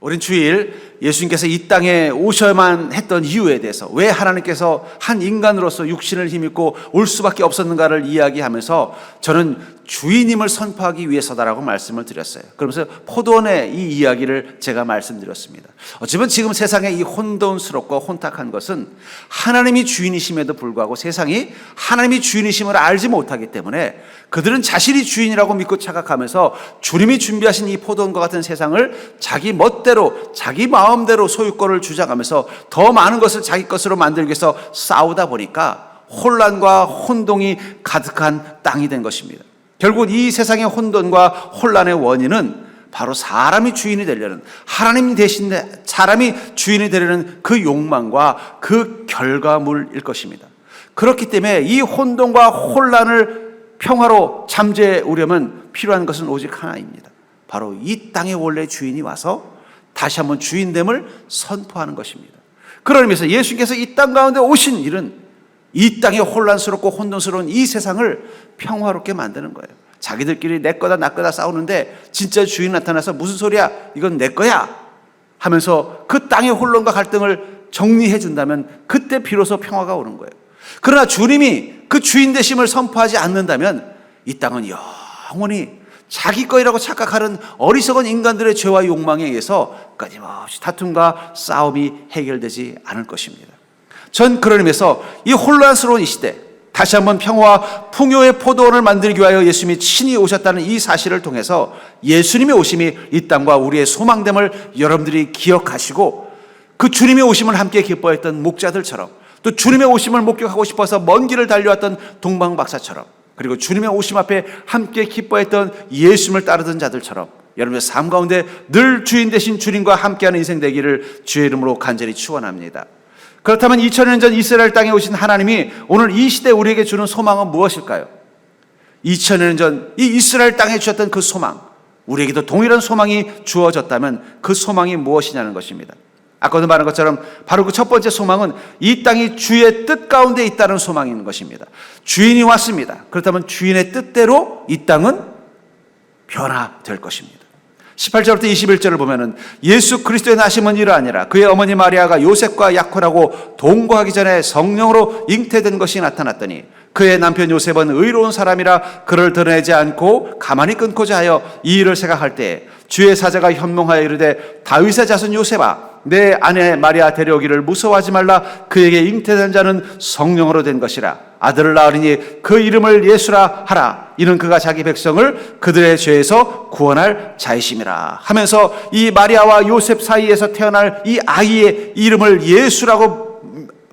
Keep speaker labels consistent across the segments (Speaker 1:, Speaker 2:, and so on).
Speaker 1: 우린 주일 예수님께서 이 땅에 오셔야만 했던 이유에 대해서, 왜 하나님께서 한 인간으로서 육신을 힘입고 올 수밖에 없었는가를 이야기하면서 저는 주인임을 선포하기 위해서다라고 말씀을 드렸어요. 그러면서 포도원의 이 이야기를 제가 말씀드렸습니다. 어쩌면 지금 세상에 이 혼돈스럽고 혼탁한 것은 하나님이 주인이심에도 불구하고 세상이 하나님이 주인이심을 알지 못하기 때문에 그들은 자신이 주인이라고 믿고 착각하면서 주님이 준비하신 이 포도원과 같은 세상을 자기 멋대로, 자기 마음대로 소유권을 주장하면서 더 많은 것을 자기 것으로 만들기 위해서 싸우다 보니까 혼란과 혼동이 가득한 땅이 된 것입니다. 결국 이 세상의 혼돈과 혼란의 원인은 바로 사람이 주인이 되려는, 하나님 대신 사람이 주인이 되려는 그 욕망과 그 결과물일 것입니다. 그렇기 때문에 이 혼돈과 혼란을 평화로 잠재우려면 필요한 것은 오직 하나입니다. 바로 이 땅의 원래 주인이 와서 다시 한번 주인됨을 선포하는 것입니다. 그런 의미에서 예수님께서 이 땅 가운데 오신 일은 이 땅의 혼란스럽고 혼돈스러운 이 세상을 평화롭게 만드는 거예요. 자기들끼리 내 거다 나 거다 싸우는데 진짜 주인 나타나서 무슨 소리야, 이건 내 거야 하면서 그 땅의 혼돈과 갈등을 정리해 준다면 그때 비로소 평화가 오는 거예요. 그러나 주님이 그 주인 되심을 선포하지 않는다면 이 땅은 영원히 자기 거이라고 착각하는 어리석은 인간들의 죄와 욕망에 의해서 끊임없이 다툼과 싸움이 해결되지 않을 것입니다. 전 그런 의미에서 이 혼란스러운 이 시대, 다시 한번 평화와 풍요의 포도원을 만들기 위하여 예수님이 친히 오셨다는 이 사실을 통해서 예수님의 오심이 이 땅과 우리의 소망됨을 여러분들이 기억하시고, 그 주님의 오심을 함께 기뻐했던 목자들처럼, 또 주님의 오심을 목격하고 싶어서 먼 길을 달려왔던 동방박사처럼, 그리고 주님의 오심 앞에 함께 기뻐했던 예수님을 따르던 자들처럼 여러분의 삶 가운데 늘 주인 되신 주님과 함께하는 인생 되기를 주의 이름으로 간절히 축원합니다. 그렇다면 2000년 전 이스라엘 땅에 오신 하나님이 오늘 이 시대 우리에게 주는 소망은 무엇일까요? 2000년 전 이 이스라엘 땅에 주셨던 그 소망, 우리에게도 동일한 소망이 주어졌다면 그 소망이 무엇이냐는 것입니다. 아까도 말한 것처럼 바로 그 첫 번째 소망은 이 땅이 주의 뜻 가운데 있다는 소망인 것입니다. 주인이 왔습니다. 그렇다면 주인의 뜻대로 이 땅은 변화될 것입니다. 18절부터 21절을 보면은 예수 그리스도의 나심은 이러하니라. 그의 어머니 마리아가 요셉과 약혼하고 동거하기 전에 성령으로 잉태된 것이 나타났더니 그의 남편 요셉은 의로운 사람이라 그를 드러내지 않고 가만히 끊고자 하여 이 일을 생각할 때에 주의 사자가 현몽하여 이르되 다윗의 자손 요셉아, 내 아내 마리아 데려오기를 무서워하지 말라. 그에게 잉태된 자는 성령으로 된 것이라. 아들을 낳으리니 그 이름을 예수라 하라. 이는 그가 자기 백성을 그들의 죄에서 구원할 자이심이라 하면서 이 마리아와 요셉 사이에서 태어날 이 아이의 이름을 예수라고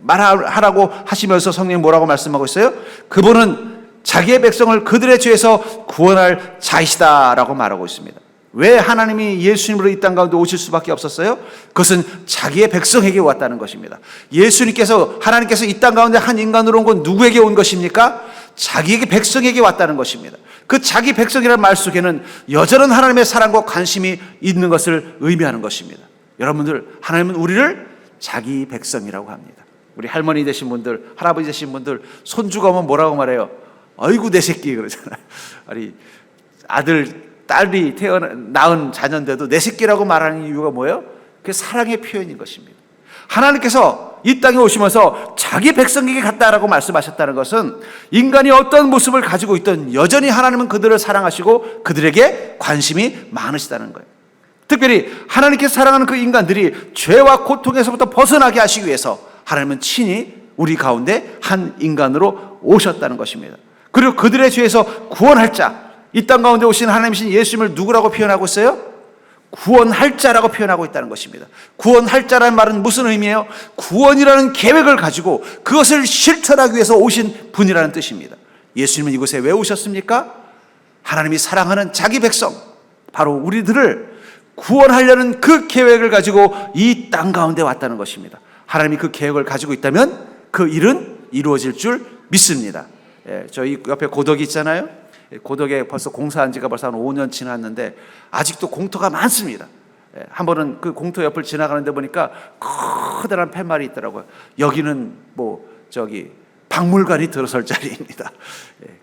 Speaker 1: 말하라고 하시면서 성령이 뭐라고 말씀하고 있어요? 그분은 자기의 백성을 그들의 죄에서 구원할 자이시다라고 말하고 있습니다. 왜 하나님이 예수님으로 이 땅 가운데 오실 수밖에 없었어요? 그것은 자기의 백성에게 왔다는 것입니다. 예수님께서, 하나님께서 이 땅 가운데 한 인간으로 온 건 누구에게 온 것입니까? 자기에게, 백성에게 왔다는 것입니다. 그 자기 백성이라는 말 속에는 여전한 하나님의 사랑과 관심이 있는 것을 의미하는 것입니다. 여러분들, 하나님은 우리를 자기 백성이라고 합니다. 우리 할머니 되신 분들, 할아버지 되신 분들, 손주가 오면 뭐라고 말해요? 아이고 내 새끼 그러잖아요. 아니, 아들 딸이 낳은 자녀인데도 내 새끼라고 말하는 이유가 뭐예요? 그게 사랑의 표현인 것입니다. 하나님께서 이 땅에 오시면서 자기 백성에게 갔다라고 말씀하셨다는 것은 인간이 어떤 모습을 가지고 있든 여전히 하나님은 그들을 사랑하시고 그들에게 관심이 많으시다는 거예요. 특별히 하나님께서 사랑하는 그 인간들이 죄와 고통에서부터 벗어나게 하시기 위해서 하나님은 친히 우리 가운데 한 인간으로 오셨다는 것입니다. 그리고 그들의 죄에서 구원할 자, 이 땅 가운데 오신 하나님이신 예수님을 누구라고 표현하고 있어요? 구원할 자라고 표현하고 있다는 것입니다. 구원할 자라는 말은 무슨 의미예요? 구원이라는 계획을 가지고 그것을 실천하기 위해서 오신 분이라는 뜻입니다. 예수님은 이곳에 왜 오셨습니까? 하나님이 사랑하는 자기 백성, 바로 우리들을 구원하려는 그 계획을 가지고 이 땅 가운데 왔다는 것입니다. 하나님이 그 계획을 가지고 있다면 그 일은 이루어질 줄 믿습니다. 저희 옆에 고덕이 있잖아요. 고덕에 벌써 공사한 지가 벌써 한 5년 지났는데 아직도 공터가 많습니다. 한 번은 그 공터 옆을 지나가는데 보니까 커다란 팻말이 있더라고요. 여기는 박물관이 들어설 자리입니다.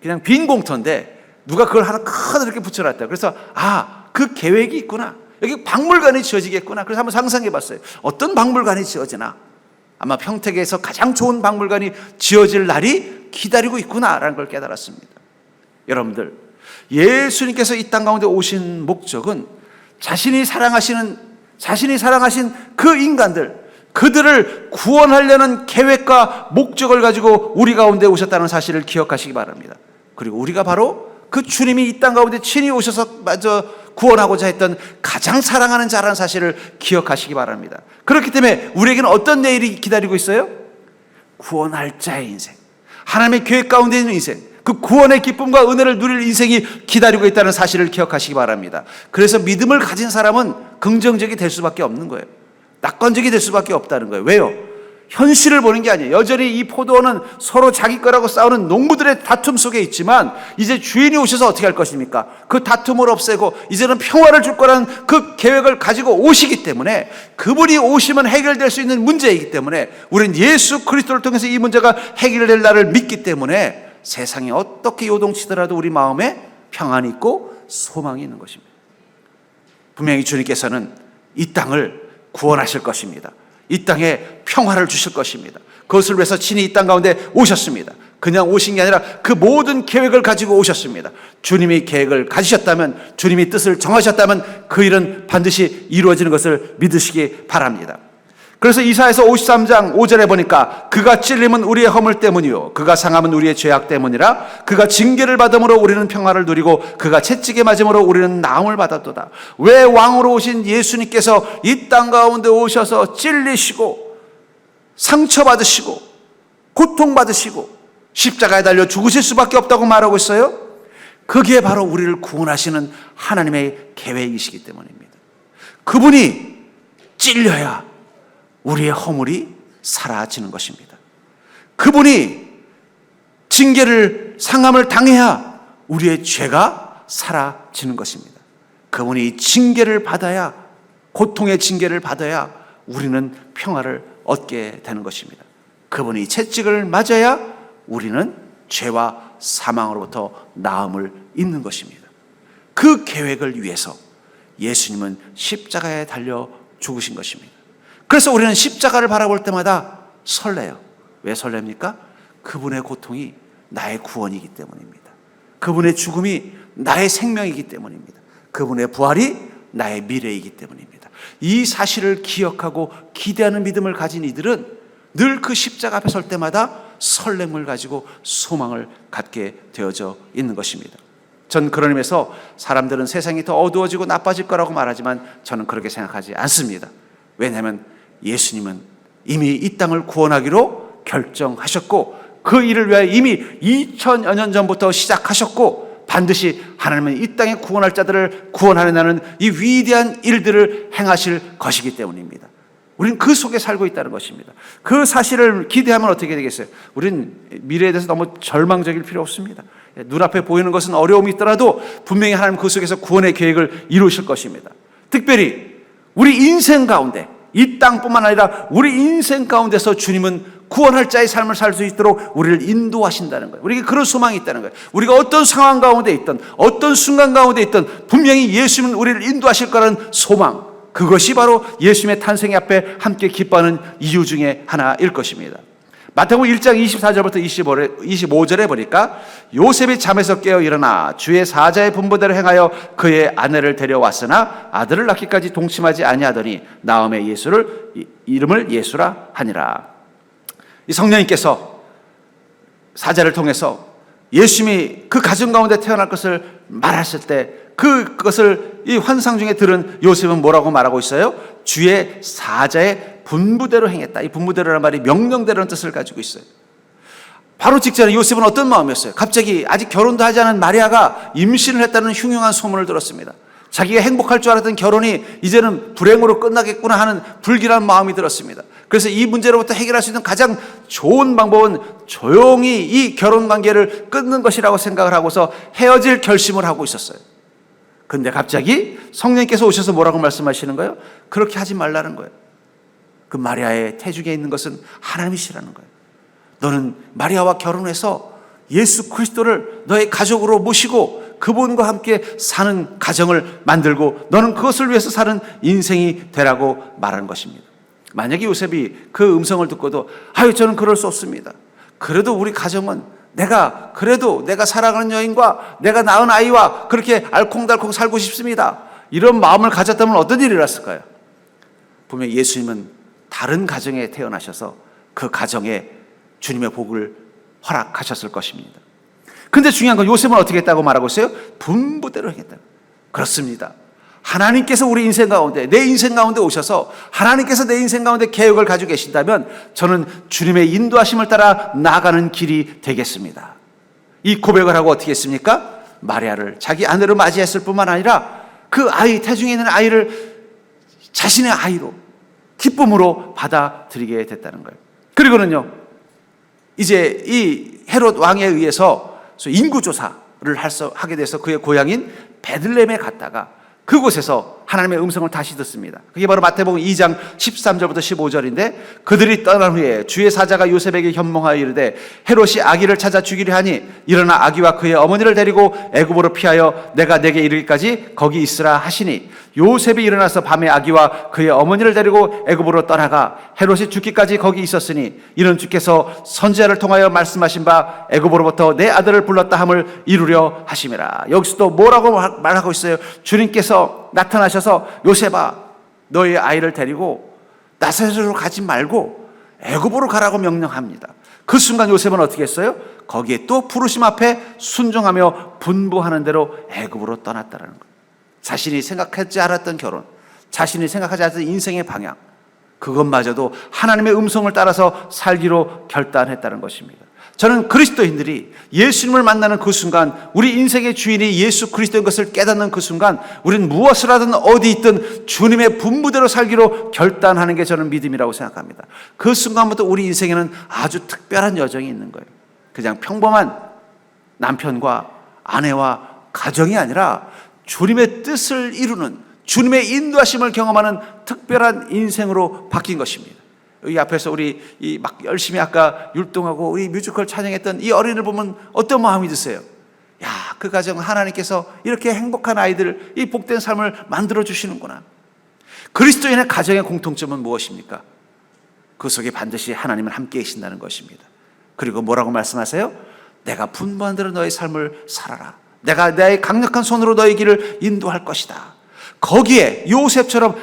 Speaker 1: 그냥 빈 공터인데 누가 그걸 하나 크게 붙여놨다. 그래서 그 계획이 있구나. 여기 박물관이 지어지겠구나. 그래서 한번 상상해 봤어요. 어떤 박물관이 지어지나? 아마 평택에서 가장 좋은 박물관이 지어질 날이 기다리고 있구나라는 걸 깨달았습니다. 여러분들, 예수님께서 이 땅 가운데 오신 목적은 자신이 사랑하신 그 인간들, 그들을 구원하려는 계획과 목적을 가지고 우리 가운데 오셨다는 사실을 기억하시기 바랍니다. 그리고 우리가 바로 그 주님이 이 땅 가운데 친히 오셔서 마저 구원하고자 했던 가장 사랑하는 자라는 사실을 기억하시기 바랍니다. 그렇기 때문에 우리에게는 어떤 내일이 기다리고 있어요? 구원할 자의 인생, 하나님의 계획 가운데 있는 인생, 그 구원의 기쁨과 은혜를 누릴 인생이 기다리고 있다는 사실을 기억하시기 바랍니다. 그래서 믿음을 가진 사람은 긍정적이 될 수밖에 없는 거예요. 낙관적이 될 수밖에 없다는 거예요. 왜요? 현실을 보는 게 아니에요. 여전히 이 포도원은 서로 자기 거라고 싸우는 농부들의 다툼 속에 있지만 이제 주인이 오셔서 어떻게 할 것입니까? 그 다툼을 없애고 이제는 평화를 줄 거라는 그 계획을 가지고 오시기 때문에, 그분이 오시면 해결될 수 있는 문제이기 때문에, 우리는 예수 그리스도를 통해서 이 문제가 해결될 날을 믿기 때문에 세상이 어떻게 요동치더라도 우리 마음에 평안이 있고 소망이 있는 것입니다. 분명히 주님께서는 이 땅을 구원하실 것입니다. 이 땅에 평화를 주실 것입니다. 그것을 위해서 친히 이 땅 가운데 오셨습니다. 그냥 오신 게 아니라 그 모든 계획을 가지고 오셨습니다. 주님이 계획을 가지셨다면, 주님이 뜻을 정하셨다면 그 일은 반드시 이루어지는 것을 믿으시기 바랍니다. 그래서 이사야서 53장 5절에 보니까 그가 찔림은 우리의 허물 때문이요 그가 상함은 우리의 죄악 때문이라. 그가 징계를 받음으로 우리는 평화를 누리고 그가 채찍에 맞음으로 우리는 나음을 받았도다. 왜 왕으로 오신 예수님께서 이 땅 가운데 오셔서 찔리시고 상처받으시고 고통받으시고 십자가에 달려 죽으실 수밖에 없다고 말하고 있어요? 그게 바로 우리를 구원하시는 하나님의 계획이시기 때문입니다. 그분이 찔려야 우리의 허물이 사라지는 것입니다. 그분이 징계를, 상함을 당해야 우리의 죄가 사라지는 것입니다. 그분이 징계를 받아야, 고통의 징계를 받아야 우리는 평화를 얻게 되는 것입니다. 그분이 채찍을 맞아야 우리는 죄와 사망으로부터 나음을 입는 것입니다. 그 계획을 위해서 예수님은 십자가에 달려 죽으신 것입니다. 그래서 우리는 십자가를 바라볼 때마다 설레요. 왜 설렙니까? 그분의 고통이 나의 구원이기 때문입니다. 그분의 죽음이 나의 생명이기 때문입니다. 그분의 부활이 나의 미래이기 때문입니다. 이 사실을 기억하고 기대하는 믿음을 가진 이들은 늘 그 십자가 앞에 설 때마다 설렘을 가지고 소망을 갖게 되어져 있는 것입니다. 전 그런 의미에서 사람들은 세상이 더 어두워지고 나빠질 거라고 말하지만 저는 그렇게 생각하지 않습니다. 왜냐하면 예수님은 이미 이 땅을 구원하기로 결정하셨고 그 일을 위하여 이미 2000여 년 전부터 시작하셨고 반드시 하나님은 이 땅에 구원할 자들을 구원하려는 이 위대한 일들을 행하실 것이기 때문입니다. 우리는 그 속에 살고 있다는 것입니다. 그 사실을 기대하면 어떻게 되겠어요? 우리는 미래에 대해서 너무 절망적일 필요 없습니다. 눈앞에 보이는 것은 어려움이 있더라도 분명히 하나님 그 속에서 구원의 계획을 이루실 것입니다. 특별히 우리 인생 가운데, 이 땅뿐만 아니라 우리 인생 가운데서 주님은 구원할 자의 삶을 살 수 있도록 우리를 인도하신다는 거예요. 우리에게 그런 소망이 있다는 거예요. 우리가 어떤 상황 가운데 있든 어떤 순간 가운데 있든 분명히 예수님은 우리를 인도하실 거라는 소망, 그것이 바로 예수님의 탄생의 앞에 함께 기뻐하는 이유 중에 하나일 것입니다. 마태복음 1장 24절부터 25절에 보니까 요셉이 잠에서 깨어 일어나 주의 사자의 분부대로 행하여 그의 아내를 데려왔으나 아들을 낳기까지 동침하지 아니하더니 나음의 예수를 이름을 예수라 하니라. 이 성령님께서 사자를 통해서 예수님이 그 가정 가운데 태어날 것을 말하실 때 그것을 이 환상 중에 들은 요셉은 뭐라고 말하고 있어요? 주의 사자의 분부대로 행했다. 이 분부대로라는 말이 명령대로라는 뜻을 가지고 있어요. 바로 직전에 요셉은 어떤 마음이었어요? 갑자기 아직 결혼도 하지 않은 마리아가 임신을 했다는 흉흉한 소문을 들었습니다. 자기가 행복할 줄 알았던 결혼이 이제는 불행으로 끝나겠구나 하는 불길한 마음이 들었습니다. 그래서 이 문제로부터 해결할 수 있는 가장 좋은 방법은 조용히 이 결혼 관계를 끊는 것이라고 생각을 하고서 헤어질 결심을 하고 있었어요. 근데 갑자기 성령님께서 오셔서 뭐라고 말씀하시는 거예요? 그렇게 하지 말라는 거예요. 그 마리아의 태중에 있는 것은 하나님이시라는 거예요. 너는 마리아와 결혼해서 예수 그리스도를 너의 가족으로 모시고 그분과 함께 사는 가정을 만들고 너는 그것을 위해서 사는 인생이 되라고 말하는 것입니다. 만약에 요셉이 그 음성을 듣고도 저는 그럴 수 없습니다. 그래도 우리 가정은 내가 사랑하는 여인과 내가 낳은 아이와 그렇게 알콩달콩 살고 싶습니다. 이런 마음을 가졌다면 어떤 일이 일어났을까요? 분명히 예수님은 다른 가정에 태어나셔서 그 가정에 주님의 복을 허락하셨을 것입니다. 근데 중요한 건 요셉은 어떻게 했다고 말하고 있어요? 분부대로 하겠다. 그렇습니다. 하나님께서 우리 인생 가운데, 내 인생 가운데 오셔서 하나님께서 내 인생 가운데 계획을 가지고 계신다면 저는 주님의 인도하심을 따라 나아가는 길이 되겠습니다. 이 고백을 하고 어떻게 했습니까? 마리아를 자기 아내로 맞이했을 뿐만 아니라 그 아이, 태중에 있는 아이를 자신의 아이로 기쁨으로 받아들이게 됐다는 거예요. 그리고는요, 이제 이 헤롯 왕에 의해서 인구조사를 하게 돼서 그의 고향인 베들레헴에 갔다가 그곳에서 하나님의 음성을 다시 듣습니다. 그게 바로 마태복음 2장 13절부터 15절인데 그들이 떠난 후에 주의 사자가 요셉에게 현몽하여 이르되 헤롯이 아기를 찾아 죽이려 하니 일어나 아기와 그의 어머니를 데리고 애굽으로 피하여 내가 내게 이르기까지 거기 있으라 하시니 요셉이 일어나서 밤에 아기와 그의 어머니를 데리고 애굽으로 떠나가 헤롯이 죽기까지 거기 있었으니 이는 주께서 선지자를 통하여 말씀하신 바 애굽으로부터 내 아들을 불렀다 함을 이루려 하심이라. 여기서도 뭐라고 말하고 있어요? 주님께서 나타나셔서 요셉아, 너의 아이를 데리고 나사렛으로 가지 말고 애굽으로 가라고 명령합니다. 그 순간 요셉은 어떻게 했어요? 거기에 또 부르심 앞에 순종하며 분부하는 대로 애굽으로 떠났다는 거예요. 자신이 생각하지 않았던 결혼, 자신이 생각하지 않았던 인생의 방향, 그것마저도 하나님의 음성을 따라서 살기로 결단했다는 것입니다. 저는 그리스도인들이 예수님을 만나는 그 순간, 우리 인생의 주인이 예수 그리스도인 것을 깨닫는 그 순간 우리는 무엇을 하든 어디 있든 주님의 분부대로 살기로 결단하는 게 저는 믿음이라고 생각합니다. 그 순간부터 우리 인생에는 아주 특별한 여정이 있는 거예요. 그냥 평범한 남편과 아내와 가정이 아니라 주님의 뜻을 이루는, 주님의 인도하심을 경험하는 특별한 인생으로 바뀐 것입니다. 여기 앞에서 우리 막 열심히 아까 율동하고 우리 뮤지컬 찬양했던 이 어린이를 보면 어떤 마음이 드세요? 야, 그 가정 하나님께서 이렇게 행복한 아이들, 이 복된 삶을 만들어 주시는구나. 그리스도인의 가정의 공통점은 무엇입니까? 그 속에 반드시 하나님은 함께 계신다는 것입니다. 그리고 뭐라고 말씀하세요? 내가 분부한 대로 너의 삶을 살아라. 내가 나의 강력한 손으로 너의 길을 인도할 것이다. 거기에 요셉처럼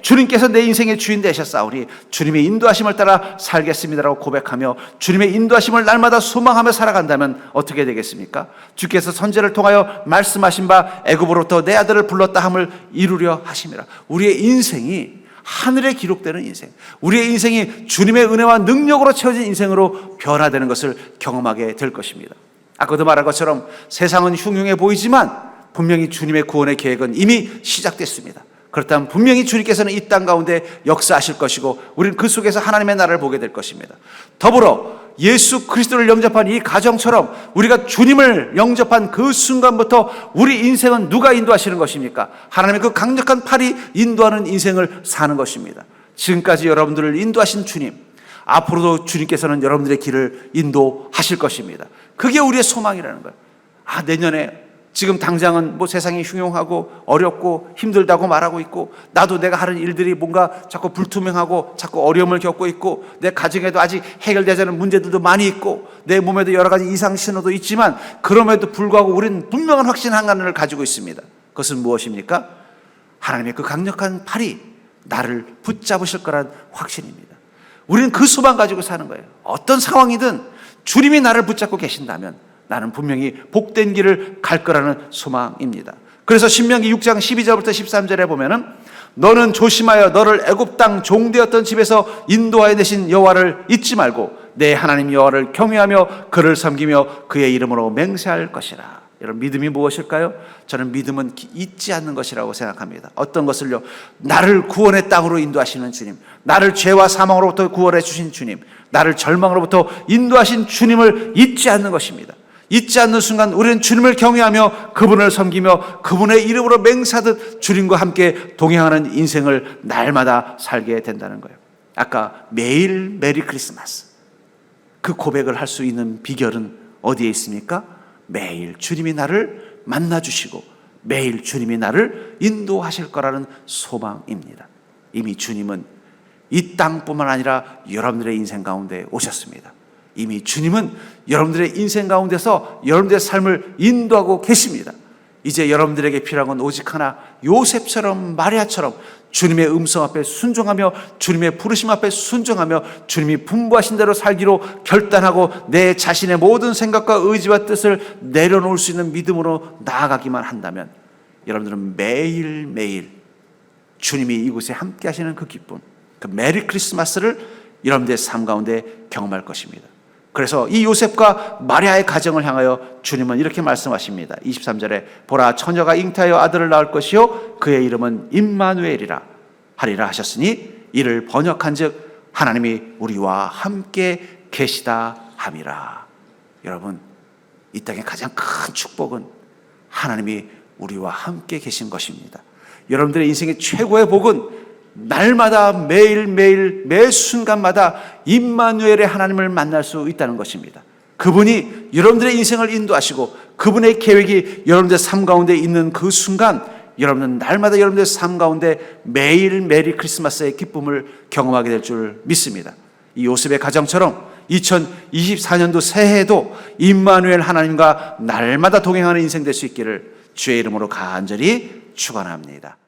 Speaker 1: 주님께서 내 인생의 주인 되셨사오니 주님의 인도하심을 따라 살겠습니다라고 고백하며 주님의 인도하심을 날마다 소망하며 살아간다면 어떻게 되겠습니까? 주께서 선지자를 통하여 말씀하신 바 애굽으로부터 내 아들을 불렀다 함을 이루려 하심이라. 우리의 인생이 하늘에 기록되는 인생, 우리의 인생이 주님의 은혜와 능력으로 채워진 인생으로 변화되는 것을 경험하게 될 것입니다. 아까도 말한 것처럼 세상은 흉흉해 보이지만 분명히 주님의 구원의 계획은 이미 시작됐습니다. 그렇다면 분명히 주님께서는 이 땅 가운데 역사하실 것이고 우리는 그 속에서 하나님의 나라를 보게 될 것입니다. 더불어 예수 그리스도를 영접한 이 가정처럼 우리가 주님을 영접한 그 순간부터 우리 인생은 누가 인도하시는 것입니까? 하나님의 그 강력한 팔이 인도하는 인생을 사는 것입니다. 지금까지 여러분들을 인도하신 주님, 앞으로도 주님께서는 여러분들의 길을 인도하실 것입니다. 그게 우리의 소망이라는 거예요. 내년에 지금 당장은 세상이 흉흉하고 어렵고 힘들다고 말하고 있고 나도 내가 하는 일들이 뭔가 자꾸 불투명하고 자꾸 어려움을 겪고 있고 내 가정에도 아직 해결되지 않은 문제들도 많이 있고 내 몸에도 여러 가지 이상 신호도 있지만 그럼에도 불구하고 우리는 분명한 확신 하나를 가지고 있습니다. 그것은 무엇입니까? 하나님의 그 강력한 팔이 나를 붙잡으실 거란 확신입니다. 우리는 그 소망 가지고 사는 거예요. 어떤 상황이든 주님이 나를 붙잡고 계신다면 나는 분명히 복된 길을 갈 거라는 소망입니다. 그래서 신명기 6장 12절부터 13절에 보면은 너는 조심하여 너를 애굽 땅 종되었던 집에서 인도하여 내신 여호와를 잊지 말고 내 하나님 여호와를 경외하며 그를 섬기며 그의 이름으로 맹세할 것이라. 여러분, 믿음이 무엇일까요? 저는 믿음은 잊지 않는 것이라고 생각합니다. 어떤 것을요? 나를 구원의 땅으로 인도하시는 주님, 나를 죄와 사망으로부터 구원해 주신 주님, 나를 절망으로부터 인도하신 주님을 잊지 않는 것입니다. 잊지 않는 순간 우리는 주님을 경외하며 그분을 섬기며 그분의 이름으로 맹세하듯 주님과 함께 동행하는 인생을 날마다 살게 된다는 거예요. 아까 매일 메리 크리스마스, 그 고백을 할 수 있는 비결은 어디에 있습니까? 매일 주님이 나를 만나주시고 매일 주님이 나를 인도하실 거라는 소망입니다. 이미 주님은 이 땅뿐만 아니라 여러분들의 인생 가운데 오셨습니다. 이미 주님은 여러분들의 인생 가운데서 여러분들의 삶을 인도하고 계십니다. 이제 여러분들에게 필요한 건 오직 하나, 요셉처럼 마리아처럼 주님의 음성 앞에 순종하며 주님의 부르심 앞에 순종하며 주님이 분부하신 대로 살기로 결단하고 내 자신의 모든 생각과 의지와 뜻을 내려놓을 수 있는 믿음으로 나아가기만 한다면 여러분들은 매일매일 주님이 이곳에 함께 하시는 그 기쁨, 그 메리 크리스마스를 여러분들의 삶 가운데 경험할 것입니다. 그래서 이 요셉과 마리아의 가정을 향하여 주님은 이렇게 말씀하십니다. 23절에 보라, 처녀가 잉태하여 아들을 낳을 것이요 그의 이름은 임마누엘이라 하리라 하셨으니 이를 번역한즉 하나님이 우리와 함께 계시다 함이라. 여러분, 이 땅의 가장 큰 축복은 하나님이 우리와 함께 계신 것입니다. 여러분들의 인생의 최고의 복은 날마다 매일매일 매 순간마다 임마누엘의 하나님을 만날 수 있다는 것입니다. 그분이 여러분들의 인생을 인도하시고 그분의 계획이 여러분들의 삶 가운데 있는 그 순간 여러분은 날마다 여러분들의 삶 가운데 매일 메리 크리스마스의 기쁨을 경험하게 될 줄 믿습니다. 이 요셉의 가정처럼 2024년도 새해에도 임마누엘 하나님과 날마다 동행하는 인생 될 수 있기를 주의 이름으로 간절히 축원합니다.